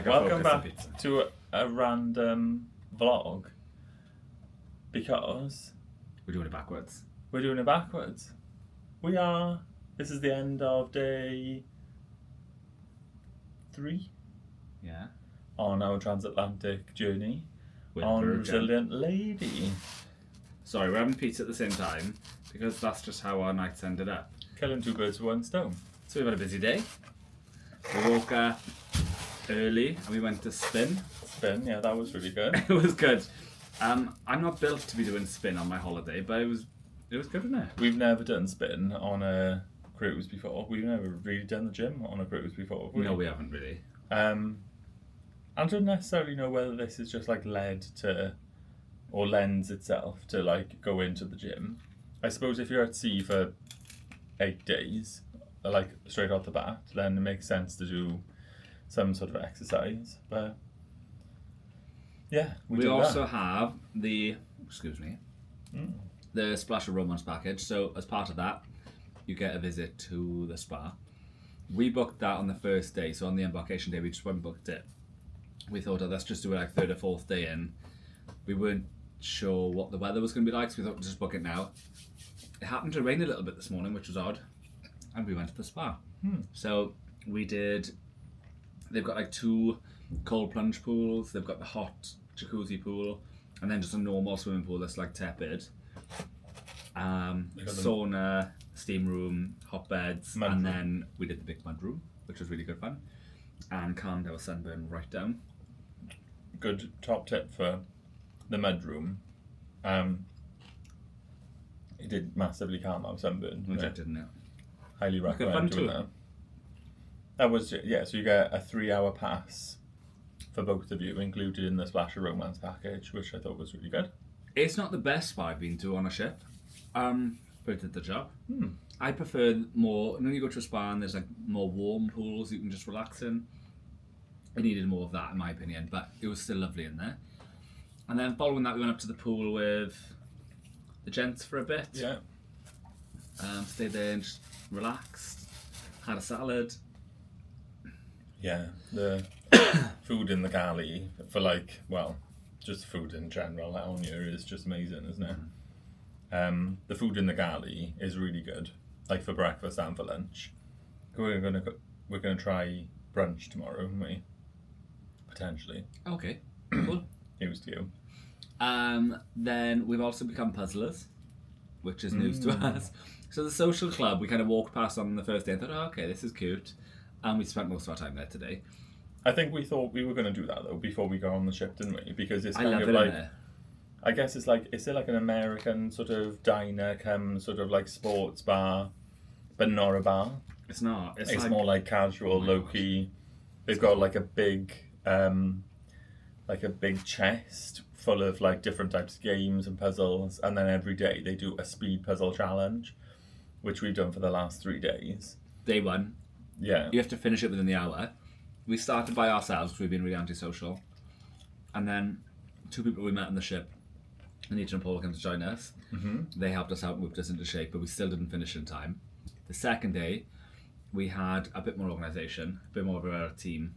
Welcome back to a random vlog because we're doing it backwards. We're doing it backwards. We are. This is the end of day 3. Yeah. On our transatlantic journey With on Virgin. Resilient Lady. Sorry, we're having pizza at the same time because that's just how our nights ended up. Killing 2 birds with 1 stone. So we've had a busy day. We woke up early and we went to spin. Spin, yeah, that was really good. It was good. I'm not built to be doing spin on my holiday, but it was good, wasn't it? We've never done spin on a cruise before. We've never really done the gym on a cruise before, have we? No, we haven't really. I don't necessarily know whether this is just like led to, or lends itself to like go into the gym. I suppose if you're at sea for 8 days, like straight off the bat, then it makes sense to do some sort of exercise. But yeah, we also have the the Splash of Romance package. So as part of that, you get a visit to the spa. We booked that on the first day, so on the embarkation day we just went and booked it. We thought, oh, let's just do it like 3rd or 4th day in. We weren't sure what the weather was going to be like, so we thought we'd just book it now. It happened to rain a little bit this morning, which was odd, and we went to the spa. So we did. They've got like 2 cold plunge pools. They've got the hot jacuzzi pool, and then just a normal swimming pool that's like tepid. Sauna, steam room, hot beds, and then we did the big mud room, which was really good fun, and calmed our sunburn right down. Good top tip for the mud room. It did massively calm our sunburn. Which it didn't it? Highly recommend doing that. That was, yeah, so you get a 3-hour pass for both of you, included in the Splash of Romance package, which I thought was really good. It's not the best spa I've been to on a ship, but it did the job. I prefer more, when you go to a spa and there's like more warm pools you can just relax in. It needed more of that in my opinion, but it was still lovely in there. And then following that we went up to the pool with the gents for a bit. Yeah. Stayed there and just relaxed, had a salad. Yeah, the food in the Galley for like, well, just food in general out here is just amazing, isn't it? The food in the Galley is really good, like for breakfast and for lunch. We're gonna try brunch tomorrow, aren't we? Potentially. Okay, cool. News to you. Then we've also become puzzlers, which is news to us. So the social club, we kind of walked past on the first day and thought, oh, okay, this is cute. And we spent most of our time there today. I think we thought we were going to do that though before we got on the ship, didn't we? Because it's I kind love of it like, in there. I guess it's like, is it like an American sort of diner come sort of like sports bar, but not a bar? It's not. It's like, more like casual, low-key. They've got like a big chest full of like different types of games and puzzles, and then every day they do a speed puzzle challenge, which we've done for the last 3 days. Day 1. Yeah. You have to finish it within the hour. We started by ourselves because we've been really antisocial. And then 2 people we met on the ship, Anita and Paul, came to join us. They helped us out and whipped us into shape, but we still didn't finish in time. The second day, we had a bit more organisation, a bit more of a team.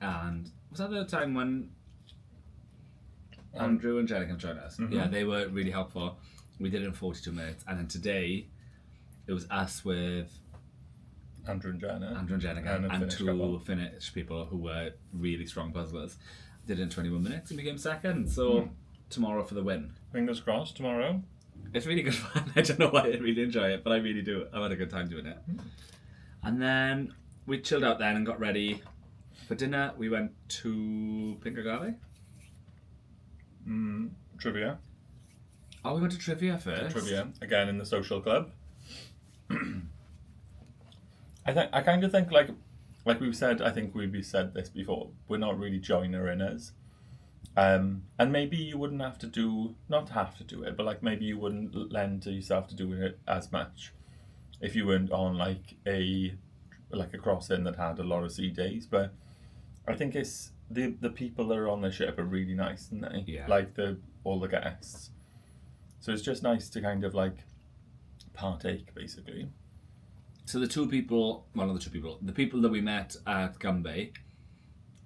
And was that the time when Andrew and Jenna came to join us? Yeah, they were really helpful. We did it in 42 minutes. And then today, it was us with Andrew and Jenna again, and 2 Finnish people who were really strong puzzlers. Did it in 21 minutes and became second. So tomorrow for the win. Fingers crossed tomorrow. It's really good fun. I don't know why I really enjoy it, but I really do. I've had a good time doing it. And then we chilled out then and got ready for dinner. We went to Pink Agave. Trivia. Oh, we went to trivia first. Trivia again in the social club. I kind of think like we've said. I think we've said this before. We're not really joiner-inners, and maybe you wouldn't have to do it, but like maybe you wouldn't lend to yourself to doing it as much if you weren't on like a crossing that had a lot of sea days. But I think it's the people that are on the ship are really nice, aren't they? Yeah. Like all the guests. So it's just nice to kind of like partake, basically. So the 2 people, well, not the 2 people, the people that we met at Galley,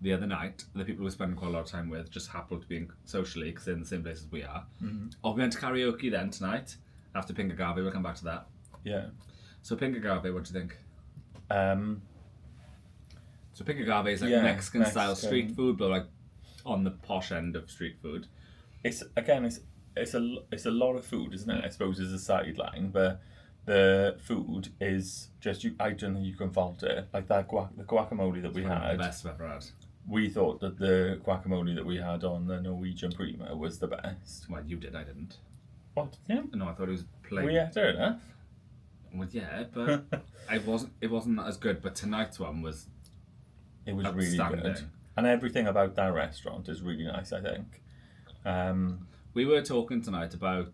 the other night, the people we're spending quite a lot of time with just happened to be in socially because they're in the same place as we are. Or we went to karaoke then tonight after Pink Agave. We'll come back to that. Yeah. So Pink Agave, what do you think? So Pink Agave is like Yeah, Mexican style Mexican. street food, but like on the posh end of street food. It's a lot of food, isn't it? I suppose as a sideline, but the food is just I don't think you can fault it. Like that the guacamole that we One of had. the best I've ever had. We thought that the guacamole that we had on the Norwegian Prima was the best. Well, you did, I didn't. What? Yeah. No, I thought it was plain. We ate it enough. Well, yeah, but it wasn't as good. But tonight's one was It was really outstanding. good, and everything about that restaurant is really nice. I think. We were talking tonight about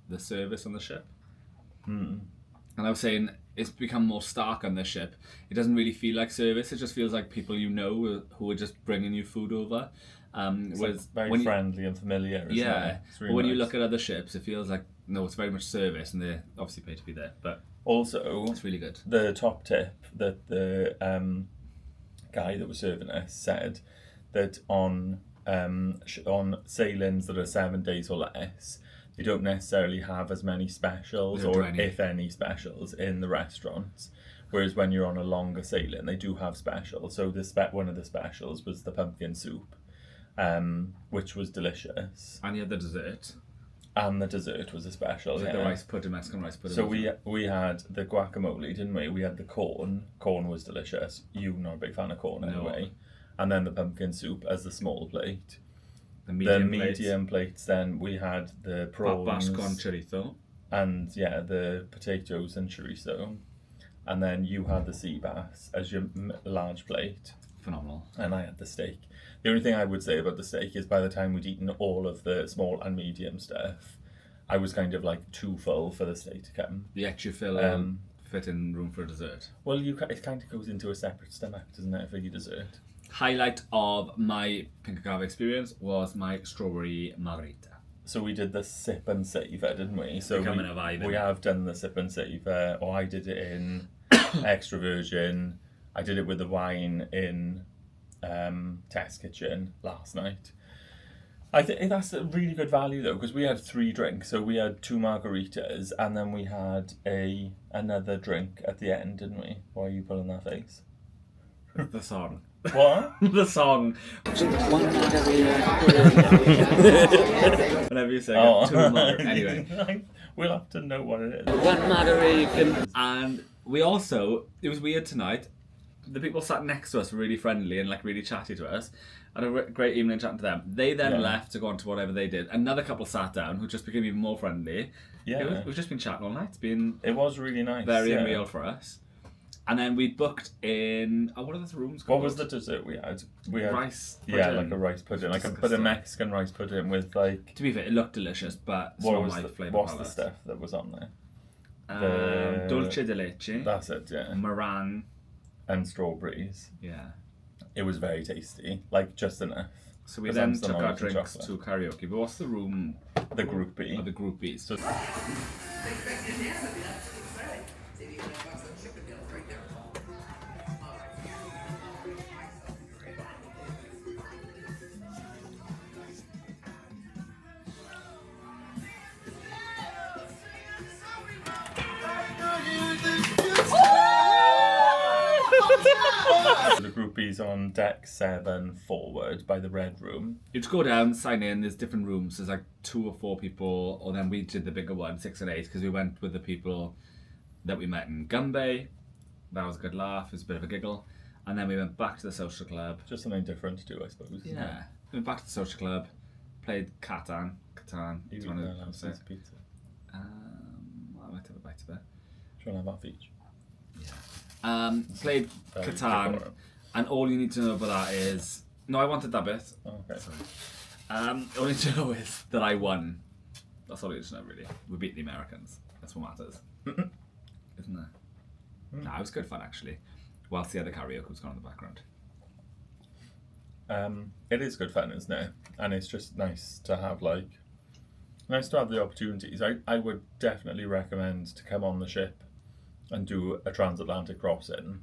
the service on the ship. And I was saying it's become more stark on the ship. It doesn't really feel like service. It just feels like people you know who are just bringing you food over. It's very friendly and familiar. Isn't it? It's really but when you nice. look at other ships, it feels like, no, it's very much service and they obviously pay to be there. But Also, it's really good. the top tip that the guy that was serving us said that on sailings that are 7 days or less, they don't necessarily have as many specials, They don't or do any. if any specials, in the restaurants. Whereas when you're on a longer sailing, they do have specials. So one of the specials was the pumpkin soup, which was delicious, And you had the dessert. and the dessert was a special. Like yeah. the rice pudding, Mexican rice pudding. So we had the guacamole, didn't we? We had the corn. Corn was delicious. You're not a big fan of corn anyway. And then the pumpkin soup as the small plate. the The plates. medium plates, then we had the prawns. Babas con chorizo. And yeah, the potatoes and chorizo. And then you had the sea bass as your large plate. Phenomenal. And I had the steak. The only thing I would say about the steak is by the time we'd eaten all of the small and medium stuff, I was kind of like too full for the steak to come. The extra fill fit in room for dessert. Well, it kind of goes into a separate stomach, doesn't it, for your dessert? Highlight of my Pink Agave experience was my strawberry margarita. So we did the sip and savour, didn't we? So Becoming a vibe, we innit? have done the sip and savour, or I did it in extra virgin. I did it with the wine in Test Kitchen last night. I think that's a really good value though, because we had 3 drinks. So we had 2 margaritas, and then we had another drink at the end, didn't we? Why are you pulling that face? The song. What? The song. Whenever you say Oh. two margaritas. Anyway. We'll have to know what it is. One margarita. And we also, it was weird tonight. The people sat next to us were really friendly and like really chatty to us. Had a great evening chatting to them. They then Yeah. left to go on to whatever they did. Another couple sat down who just became even more friendly. Yeah. We've just been chatting all night. It's been It was really nice. very yeah. unreal for us. And then we booked in, what are those rooms called? What was the dessert we had? We had rice Yeah, pudding. like a rice pudding, like a Disgusting. Mexican rice pudding with like To be fair, it looked delicious, but it's what not was my the, flavour what's the palette. stuff that was on there? Dulce de leche, That's it, yeah. meringue, And strawberries. yeah. It was very tasty, like just enough. So we 'Cause then I'm still took not our eating drinks chocolate. to karaoke. But what's the room The groupie. of the groupies? So the groupie's on deck 7 forward by the red room. You just go down, sign in. There's different rooms. There's like 2 or 4 people, or then we did the bigger one, 6 and 8, because we went with the people that we met in Galley. That was a good laugh. It was a bit of a giggle. And then we went back to the social club. Just something different to do, I suppose. isn't it? Yeah. We went back to the social club, played Catan. Catan. You Do eat you want that to last say? night's pizza. I might have a bite of it. Do you want to have half each? Played Very Catan, good. and all you need to know about that is... No, I wanted that bit. Oh, okay. All you need to know is that I won. That's all you need to know, really. We beat the Americans. That's what matters. Isn't it? Nah, it was good fun, actually. Whilst the other karaoke was going on in the background. It is good fun, isn't it? And it's just nice to have the opportunities. I would definitely recommend to come on the ship and do a transatlantic crossing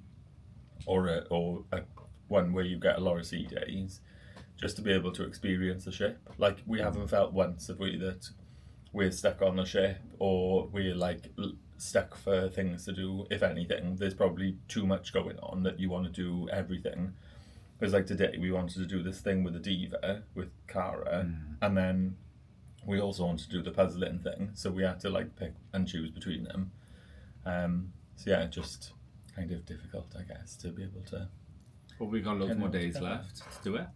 or a one where you get a lot of sea days, just to be able to experience the ship. Like, we haven't felt once, have we, that we're stuck on the ship or we're like stuck for things to do. If anything, there's probably too much going on that you want to do everything. Because like today we wanted to do this thing with the diva with Cara, and then we also wanted to do the puzzling thing, so we had to like pick and choose between them. So yeah, just kind of difficult, I guess, to be able to. But we've got loads more days left to do it.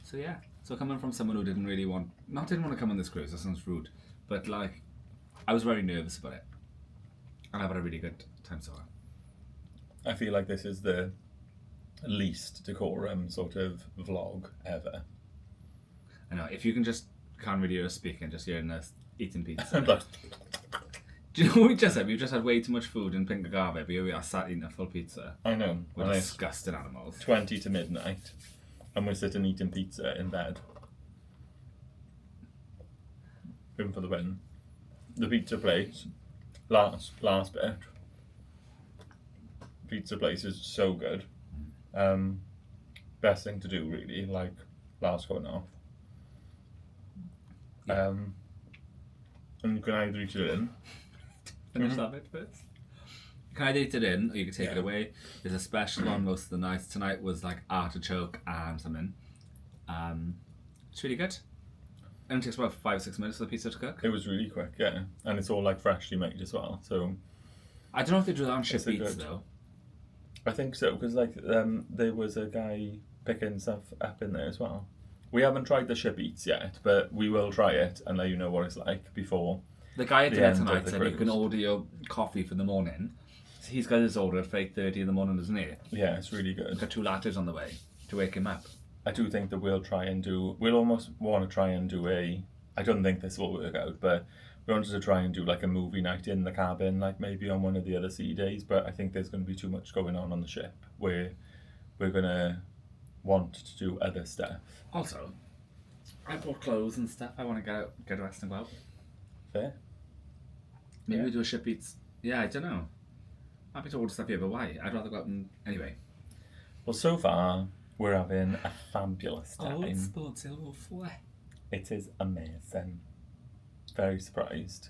So yeah. So coming from someone who didn't want to come on this cruise, that sounds rude, but like, I was very nervous about it. And I've had a really good time so far. I feel like this is the least decorum sort of vlog ever. I know, if you can't really hear us speaking, just hearing us eating pizza. Do you know what we just had? We've just had way too much food in Pink Agave, but here we are sat eating a full pizza. I know. We're disgusting animals. 20 to midnight, and we're sitting eating pizza in bed. In for the win. The pizza place, last bit. Pizza place is so good. Best thing to do, really, like last going off. And you can either eat it in. Finish that bit first. You can either eat it in, or you can take it away. There's a special one most of the nights. Tonight was like artichoke and something. It's really good. And it takes about 5-6 minutes for the pizza to cook. It was really quick, yeah. And it's all like freshly made as well, so. I don't know if they do that on ship eats though. I think so, because like there was a guy picking stuff up in there as well. We haven't tried the ship eats yet, but we will try it and let you know what it's like before. The guy at dinner tonight said you can order your coffee for the morning. So he's got his order at 8:30 in the morning, doesn't he? Yeah, it's really good. He's got 2 lattes on the way to wake him up. I do think that we'll almost want to try and do I don't think this will work out, but we wanted to try and do like a movie night in the cabin, like maybe on one of the other sea days, but I think there's going to be too much going on the ship where we're going to want to do other stuff. Also, I bought clothes and stuff. I want to get dressed and go out. Fair. Maybe we do a ship eats. Yeah, I don't know. Happy to order stuff here, but why? I'd rather go out and... Anyway. Well, so far, we're having a fabulous time. It is amazing. Very surprised.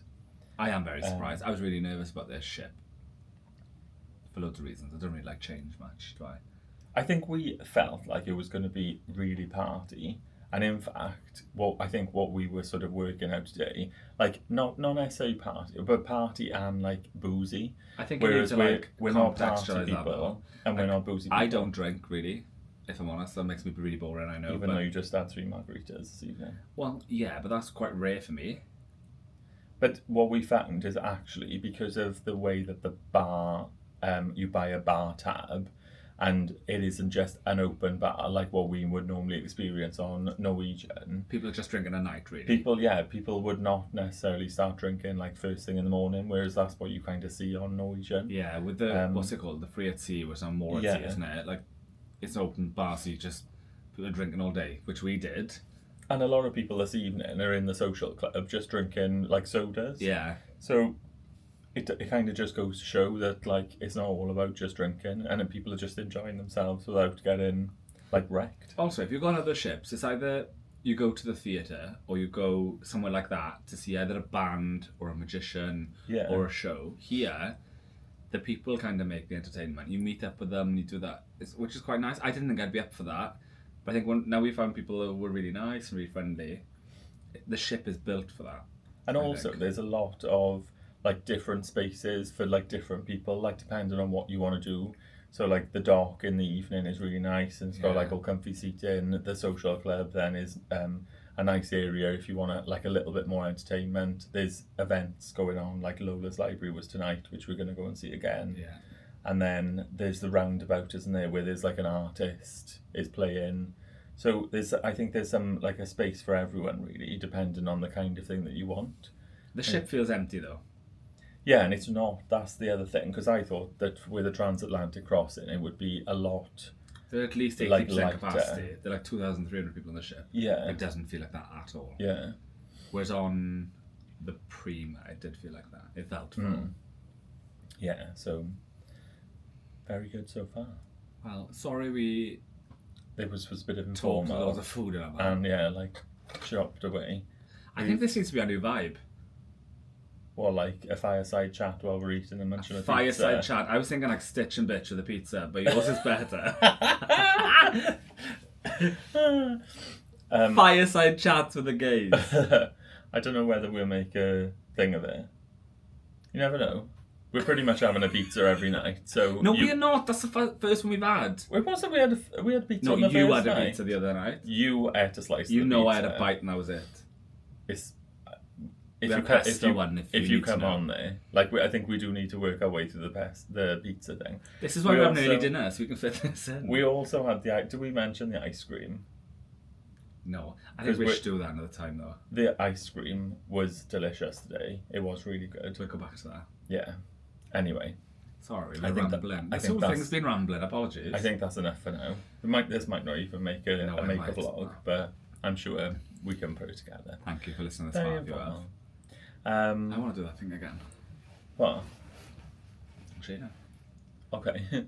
I am very surprised. I was really nervous about this ship. For loads of reasons. I don't really like change much, do I? I think we felt like it was going to be really party. And in fact, what we were sort of working out today, like not necessarily party, but party and like boozy. I think whereas we're not party people and we're not boozy people. I don't drink really, if I'm honest. That makes me really boring, I know. Even though you just had 3 margaritas this evening. Well, yeah, but that's quite rare for me. But what we found is actually because of the way that the bar, you buy a bar tab, and it isn't just an open bar like what we would normally experience on Norwegian. People are just drinking at night, really. People would not necessarily start drinking like first thing in the morning, whereas that's what you kind of see on Norwegian. Yeah, with the, what's it called? The free at sea, or some more at sea, isn't it? Like, it's an open bar, so people are drinking all day, which we did. And a lot of people this evening are in the social club just drinking like sodas. Yeah. So it kind of just goes to show that like it's not all about just drinking, and that people are just enjoying themselves without getting like wrecked. Also, if you go on other ships, it's either you go to the theatre or you go somewhere like that to see either a band or a magician or a show. Here, the people kind of make the entertainment. You meet up with them and you do that, which is quite nice. I didn't think I'd be up for that, but I think now we found people who were really nice and really friendly. The ship is built for that. And also, there's a lot of like different spaces for like different people, like depending on what you want to do. So like the dock in the evening is really nice and it's got like all comfy seating. The social club then is a nice area if you want to like a little bit more entertainment. There's events going on, like Lola's Library was tonight, which we're going to go and see again. Yeah. And then there's the roundabout, isn't there, where there's like an artist is playing. So I think there's some like a space for everyone really, depending on the kind of thing that you want. The ship feels empty though. Yeah, and it's not. That's the other thing, because I thought that with a transatlantic crossing, it would be a lot. They're at least 80% capacity. They're like 2,300 people on the ship. Yeah. It doesn't feel like that at all. Yeah. Whereas on the Prima, it did feel like that. It felt full. Yeah, so very good so far. Well, sorry we It was a bit of talked informal. loads of food in our van. And yeah, like chopped away. I think this needs to be a new vibe. Or like a fireside chat while we're eating and munching a Fireside pizza. chat. I was thinking like Stitch and Bitch with the pizza, but yours is better. Fireside chats with the gays. I don't know whether we'll make a thing of it. You never know. We're pretty much having a pizza every night, so No, we're not. That's the first one we've had. It wasn't. We had pizza No, on the you first had a night. pizza the other night. You ate a slice. You of the know pizza. I had a bite and that was it. It's We have pesto one if you need to come know. on there, like I think we do need to work our way through the pizza thing. This is why We we're having also- early dinner, so we can fit this in. We also had did we mention the ice cream? No, I think we Because should do that another time though. The ice cream was delicious today. It was really good. We'll go back to that. Yeah. Anyway, Sorry, I we're think rambling. I This think whole that's- thing's been rambling. Apologies. I think that's enough for now. This might not even make a No, it make might. a vlog, but I'm sure we can put it together. Thank you for listening this far. If you have. I want to do that thing again. What? Actually, no. Okay.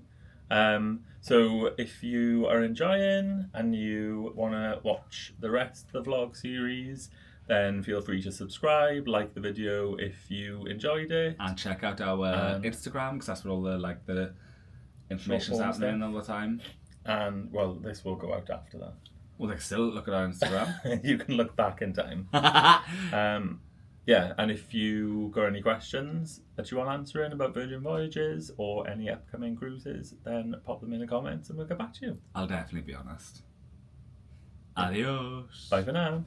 So if you are enjoying and you want to watch the rest of the vlog series, then feel free to subscribe, like the video if you enjoyed it. And check out our Instagram because that's where all the information's form happening stuff. all the time. And, well, this will go out after that. Well, they can still look at our Instagram. You can look back in time. Yeah, and if you got any questions that you want answering about Virgin Voyages or any upcoming cruises, then pop them in the comments and we'll get back to you. I'll definitely be honest. Adios. Bye for now.